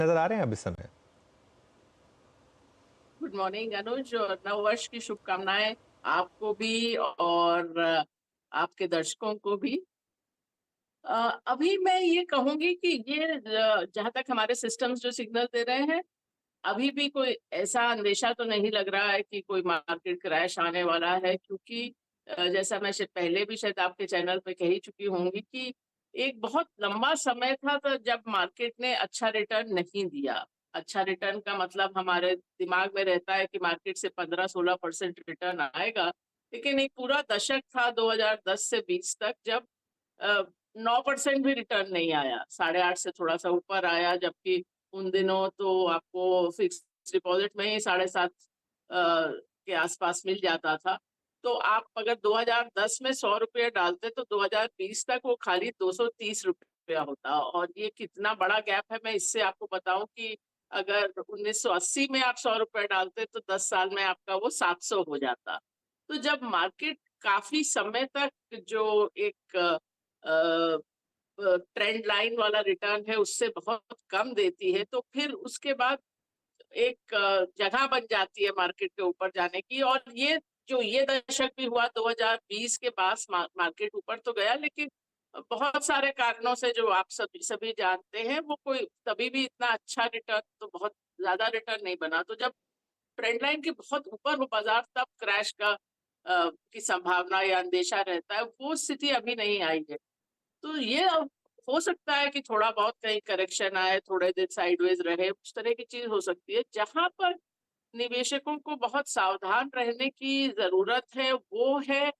नजर आ रहे हैं अब इस समय? गुड मॉर्निंग अनुज, और नववर्ष की शुभकामनाएं आपको भी और आपके दर्शकों को भी। अभी मैं ये कहूंगी कि ये जहां तक हमारे सिस्टम्स जो सिग्नल दे रहे हैं, अभी भी कोई ऐसा अंदेशा तो नहीं लग रहा है कि कोई मार्केट क्रैश आने वाला है, क्योंकि जैसा मैं शायद पहले भी शायद आपके चैनल पे कह ही चुकी होंगी कि एक बहुत लंबा समय था तो जब मार्केट ने अच्छा रिटर्न नहीं दिया। अच्छा रिटर्न का मतलब हमारे दिमाग में रहता है कि मार्केट से 15-16% रिटर्न आएगा, लेकिन एक पूरा दशक था 2010 से 20 तक जब 9% भी रिटर्न नहीं आया, 8.5 से थोड़ा सा ऊपर आया, जबकि उन दिनों तो आपको फिक्स डिपॉजिट में ही 7.5 के आसपास मिल जाता था। तो आप अगर 2010 में 100 रुपये डालते तो 2020 तक वो खाली 230 रुपया होता। और ये कितना बड़ा गैप है, मैं इससे आपको बताऊं कि अगर 1980 में आप 100 रुपये डालते तो 10 साल में आपका वो 700 हो जाता। तो जब मार्केट काफी समय तक जो एक ट्रेंड लाइन वाला रिटर्न है उससे बहुत कम देती है, तो फिर उसके बाद एक जगह बन जाती है मार्केट के ऊपर जाने की। और ये दशक भी हुआ 2020 के पास मार्केट ऊपर तो गया, लेकिन बहुत सारे कारणों से जो आप सभी सभी जानते हैं, वो कोई तभी भी इतना अच्छा रिटर्न तो बहुत ज्यादा रिटर्न नहीं बना। तो जब ट्रेंड लाइन के बहुत ऊपर हो बाजार, तब क्रैश की संभावना या अंदेशा रहता है, वो स्थिति अभी नहीं आई है। तो ये अब हो सकता है कि थोड़ा बहुत कहीं करेक्शन आए, थोड़े दिन साइडवेज रहे, उस तरह की चीज हो सकती है। जहां पर निवेशकों को बहुत सावधान रहने की जरूरत है वो है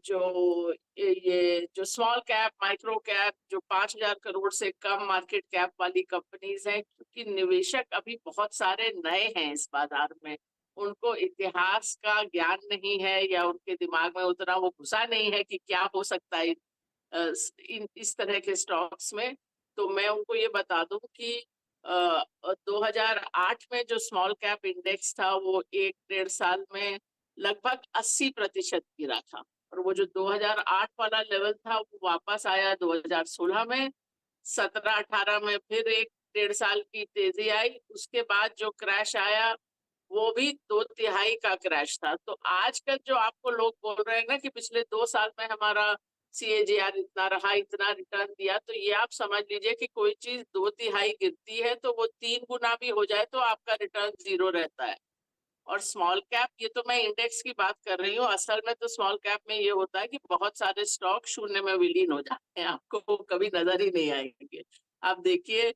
जो ये जो स्मॉल कैप माइक्रो कैप, जो 5,000 करोड़ से कम मार्केट कैप वाली कंपनीज हैं, क्योंकि निवेशक अभी बहुत सारे नए हैं इस बाजार में। उनको इतिहास का ज्ञान नहीं है या उनके दिमाग में उतना वो घुसा नहीं है कि क्या हो सकता है इस तरह के स्टॉक्स में। तो मैं उनको ये बता दूं कि 2008 में जो स्मॉल कैप इंडेक्स था वो 1-1.5 साल में लगभग 80% गिरा था। और वो जो 2008 वाला लेवल था वो वापस आया 2016 में। 17-18 में फिर 1-1.5 साल की तेजी आई। उसके बाद जो क्रैश आया वो भी 2 तिहाई का क्रैश था। तो आजकल जो आपको लोग बोल रहे हैं ना कि पिछले 2 साल में हमारा CAGR इतना रहा, इतना रिटर्न दिया, तो ये आप समझ लीजिए कि कोई चीज 2 तिहाई गिरती है तो वो 3 गुना भी हो जाए तो आपका रिटर्न 0 रहता है। और स्मॉल कैप, ये तो मैं इंडेक्स की बात कर रही हूँ, असल में तो स्मॉल कैप में ये होता है कि बहुत सारे स्टॉक शून्य में विलीन हो जाते हैं, आपको वो कभी नजर ही नहीं आएंगे। आप देखिए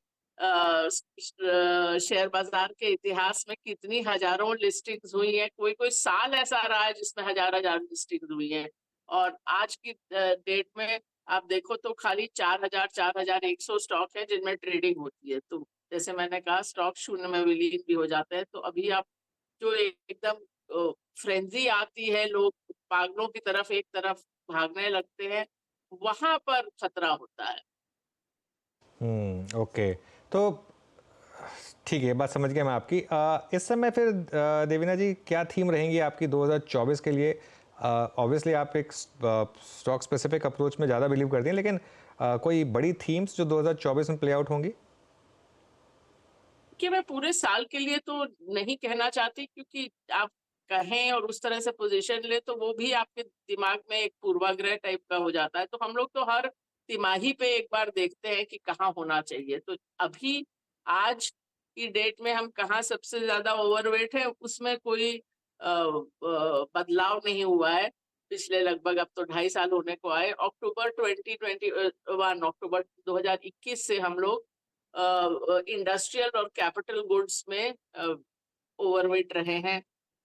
शेयर बाजार के इतिहास में कितनी हजारों लिस्टिंग्स हुई है, कोई कोई साल ऐसा रहा है जिसमें हजार हजार लिस्टिंग्स हुई है। और आज की डेट में आप देखो तो खाली 4,100 स्टॉक है जिनमें ट्रेडिंग होती है। तो जैसे मैंने कहा, स्टॉक शून्य में विलीन भी हो जाते हैं। तो अभी आप जो एकदम फ्रेंजी आती है, लोग पागलों की तरफ एक तरफ भागने लगते हैं, वहां पर खतरा होता है। ओके। तो ठीक है, बात समझ गया मैं आपकी। इस समय फिर देवीना जी क्या थीम रहेंगी आपकी 2024 के लिए? ऑब्वियसली आप एक स्टॉक स्पेसिफिक अप्रोच में ज़्यादा बिलीव करती हैं, लेकिन कोई बड़ी थीम्स जो 2024 में प्ले आउट होंगी? कि मैं पूरे साल के लिए तो नहीं कहना चाहती, क्योंकि आप कहें और उस तरह से पोजीशन ले तो वो भी आपके दिमाग में एक पूर्वाग्रह टाइप का हो जाता है। तो हम लोग तो हर तिमाही पे एक बार देखते हैं कि कहाँ होना चाहिए। तो अभी आज की डेट में हम कहाँ सबसे ज्यादा ओवरवेट है, उसमें कोई बदलाव नहीं हुआ है। पिछले लगभग अब तो 2.5 साल होने को आए। अक्टूबर 2021, अक्टूबर 2021 से हम लोग इंडस्ट्रियल और कैपिटल गुड्स में ओवरवेट रहे हैं।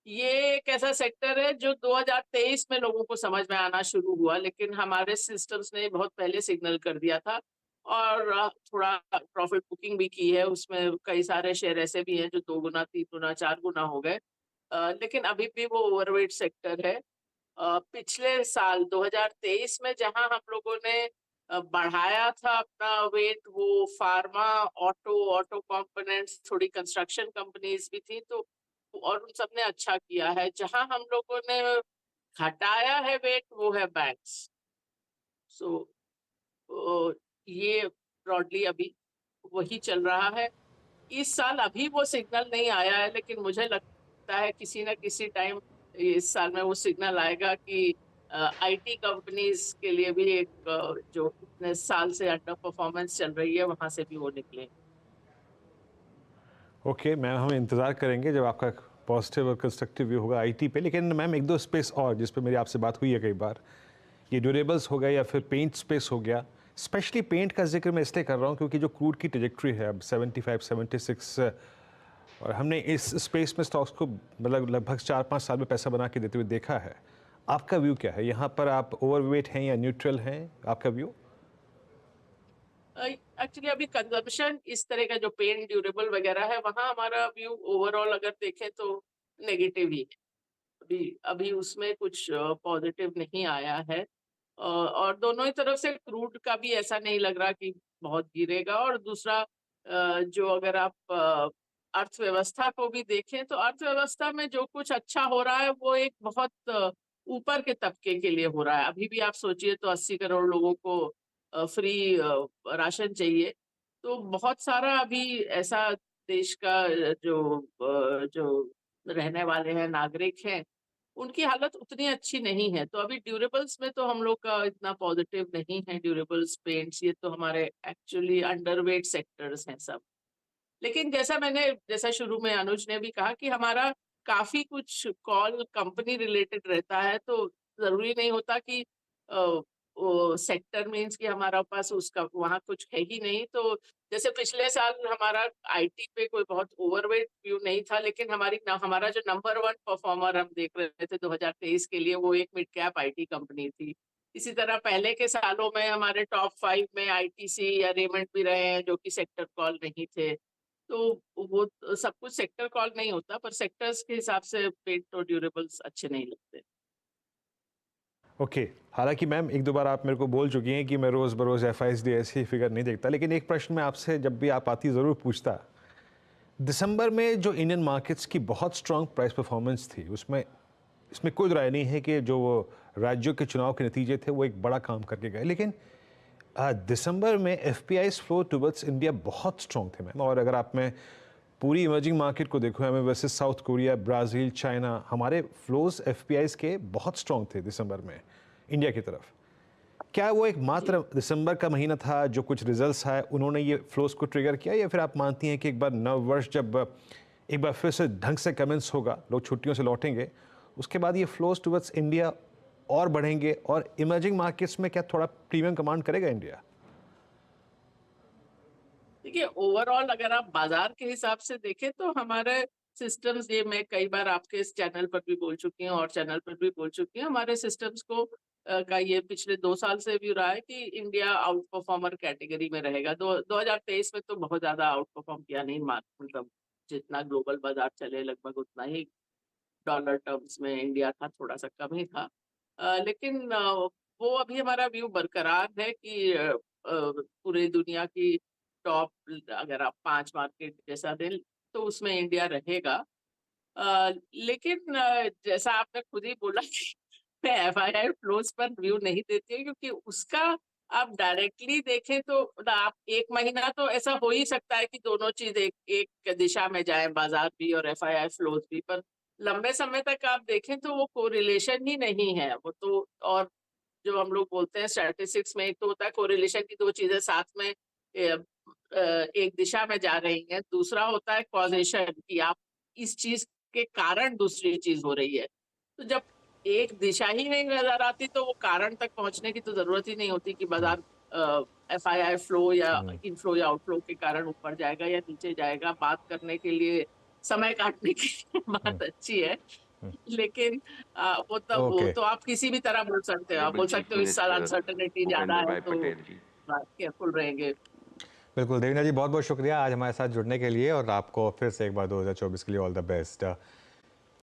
ये एक ऐसा सेक्टर है जो 2023 में लोगों को समझ में आना शुरू हुआ, लेकिन हमारे सिस्टम्स ने बहुत पहले सिग्नल कर दिया था। और थोड़ा प्रॉफिट बुकिंग भी की है उसमें। कई सारे शेयर ऐसे भी हैं जो 2 गुना 3 गुना 4 गुना हो गए, लेकिन अभी भी वो ओवरवेट सेक्टर है। पिछले साल 2023 में जहां हम लोगों ने बढ़ाया था अपना वेट, वो फार्मा, ऑटो ऑटो कंपोनेंट्स, थोड़ी कंस्ट्रक्शन कंपनीज भी थी, तो और उन सब ने अच्छा किया है। जहां हम लोगों ने घटाया है वेट वो है बैंक्स। सो ये ब्रॉडली अभी। वही चल रहा है। इस साल अभी वो सिग्नल नहीं आया है, लेकिन मुझे लगता है किसी न किसी टाइम इस साल में वो सिग्नल आएगा कि आईटी कंपनीज़ के लिए भी एक जो इतने साल से अंडर परफॉर्मेंस चल रही है, वहाँ से भी वो निकलें। ओके मैम, हम इंतज़ार करेंगे जब आपका पॉजिटिव और कंस्ट्रक्टिव व्यू होगा आईटी पे। लेकिन मैम एक दो स्पेस और जिस पे मेरी आपसे बात हुई है कई बार, ये ड्यूरेबल्स हो गया या फिर पेंट स्पेस हो गया। स्पेशली पेंट का जिक्र मैं इसलिए कर रहा हूँ क्योंकि जो क्रूड की ट्रेजेक्ट्री है अब 75 76, और हमने इस स्पेस में स्टॉक्स को मतलब लगभग 4-5 साल में पैसा बना के देते हुए देखा है। आपका व्यू क्या है यहाँ पर? आप ओवरवेट हैं या न्यूट्रल हैं? आपका व्यू? एक्चुअली अभी कंजम्पशन इस तरह का जो पेन ड्यूरेबल वगैरह है, वहाँ हमारा व्यू ओवरऑल अगर देखें तो नेगेटिव ही है। अभी अभी उसमें कुछ पॉजिटिव नहीं आया है। और दोनों ही तरफ से क्रूड का भी ऐसा नहीं लग रहा कि बहुत गिरेगा। और दूसरा जो अगर आप अर्थव्यवस्था को भी देखें तो अर्थव्यवस्था में जो कुछ अच्छा हो रहा है वो एक बहुत ऊपर के तबके के लिए हो रहा है। अभी भी आप सोचिए तो 80 करोड़ लोगों को फ्री राशन चाहिए। तो बहुत सारा अभी ऐसा देश का जो रहने वाले हैं, नागरिक हैं, उनकी हालत उतनी अच्छी नहीं है। तो अभी ड्यूरेबल्स में तो हम लोग का इतना पॉजिटिव नहीं है। ड्यूरेबल्स, पेंट्स, ये तो हमारे एक्चुअली अंडरवेट सेक्टर्स हैं सब। लेकिन जैसा शुरू में अनुज ने भी कहा कि हमारा काफ़ी कुछ कॉल कंपनी रिलेटेड रहता है, तो ज़रूरी नहीं होता कि वो सेक्टर मीन्स कि हमारा पास उसका वहाँ कुछ है ही नहीं। तो जैसे पिछले साल हमारा आईटी पे कोई बहुत ओवरवेट व्यू नहीं था, लेकिन हमारा जो नंबर 1 परफॉर्मर हम देख रहे थे 2023 के लिए, वो एक मिड कैप आईटी कंपनी थी। इसी तरह पहले के सालों में हमारे टॉप 5 में आईटीसी या रेमंड भी रहे हैं, जो कि सेक्टर कॉल नहीं थे। तो वो सब कुछ सेक्टर कॉल नहीं होता, पर सेक्टर्स के हिसाब से पेंट और ड्यूरेबल्स अच्छे नहीं लगते। ओके हालांकि मैम एक दो बार आप मेरे को बोल चुकी हैं कि मैं रोज़ बरोज़ एफआईएसडी ऐसी फिगर नहीं देखता, लेकिन एक प्रश्न मैं आपसे जब भी आप आती ज़रूर पूछता। दिसंबर में जो इंडियन मार्केट्स की बहुत स्ट्रांग प्राइस परफॉर्मेंस थी, उसमें इसमें कोई राय नहीं है कि जो वो राज्यों के चुनाव के नतीजे थे वो एक बड़ा काम करके गए। लेकिन दिसंबर में एफपीआईज फ्लो टुवर्ड्स इंडिया बहुत स्ट्रांग थे मैम। और अगर आप में पूरी इमर्जिंग मार्केट को देखो, हमें वैसे साउथ कोरिया, ब्राज़ील, चाइना, हमारे फ्लोज एफपीआईज के बहुत स्ट्रांग थे दिसंबर में इंडिया की तरफ। क्या वो एक मात्र दिसंबर का महीना था जो कुछ रिजल्ट्स आए उन्होंने ये फ्लोज को ट्रिगर किया, या फिर आप मानती हैं कि एक बार नव वर्ष जब एक बार फिर से ढंग से कमेंस होगा, लोग छुट्टियों से लौटेंगे, उसके बाद ये फ्लोज टुवर्ड्स इंडिया और बढ़ेंगे और इमर्जिंग मार्केट्स में क्या थोड़ा प्रीमियम कमांड करेगा इंडिया? देखिए, ओवरऑल अगर आप बाजार के हिसाब से देखें तो हमारे सिस्टम्स, ये मैं कई बार आपके इस चैनल पर भी बोल चुकी हूँ और चैनल पर भी बोल चुकी हूँ, हमारे सिस्टम्स को का ये पिछले 2 साल से भी रहा है कि इंडिया आउट परफॉर्मर कैटेगरी में रहेगा। 2023 में तो बहुत ज़्यादा आउट परफॉर्म किया नहीं, मतलब जितना ग्लोबल बाजार चले लगभग उतना ही डॉलर टर्म्स में इंडिया था, थोड़ा-सा कम ही था। लेकिन वो अभी हमारा व्यू बरकरार है कि पूरी दुनिया की टॉप, अगर आप 5 मार्केट जैसा दें, तो उसमें इंडिया रहेगा। लेकिन जैसा आपने खुद ही बोला कि मैं एफआईआई फ्लोज पर व्यू नहीं देती हूँ, क्योंकि उसका आप डायरेक्टली देखें तो आप 1 महीना तो ऐसा हो ही सकता है कि दोनों चीज़ एक एक दिशा में जाएँ, बाज़ार भी और एफआईआई फ्लोज भी। पर लंबे समय तक आप देखें तो वो कोरिलेशन ही नहीं है। वो तो, और जो हम लोग बोलते हैं स्टैटिस्टिक्स में, एक तो होता है कोरिलेशन की 2 चीज़ें साथ में एक दिशा में जा रही हैं, दूसरा होता है कॉज़ेशन कि आप इस चीज़ के कारण दूसरी चीज़ हो रही है। तो जब एक दिशा ही नहीं नज़र आती तो वो कारण तक पहुँचने की तो ज़रूरत ही नहीं होती कि बाज़ार एफआईआई फ्लो या इनफ्लो या आउटफ्लो के कारण ऊपर जाएगा या नीचे जाएगा। बात करने के लिए, समय काटने के लिए बात अच्छी है। लेकिन वो ओके, तो आप किसी भी तरह बोल सकते हो। आप Honorable बोल Chief सकते हो इस साल Minister अनसर्टेनिटी ज़्यादा Bhupendra है Bhai तो Patel ji. केयरफुल रहेंगे। बिल्कुल देवीना जी, बहुत बहुत शुक्रिया आज हमारे साथ जुड़ने के लिए, और आपको फिर से एक बार 2024 के लिए ऑल द बेस्ट।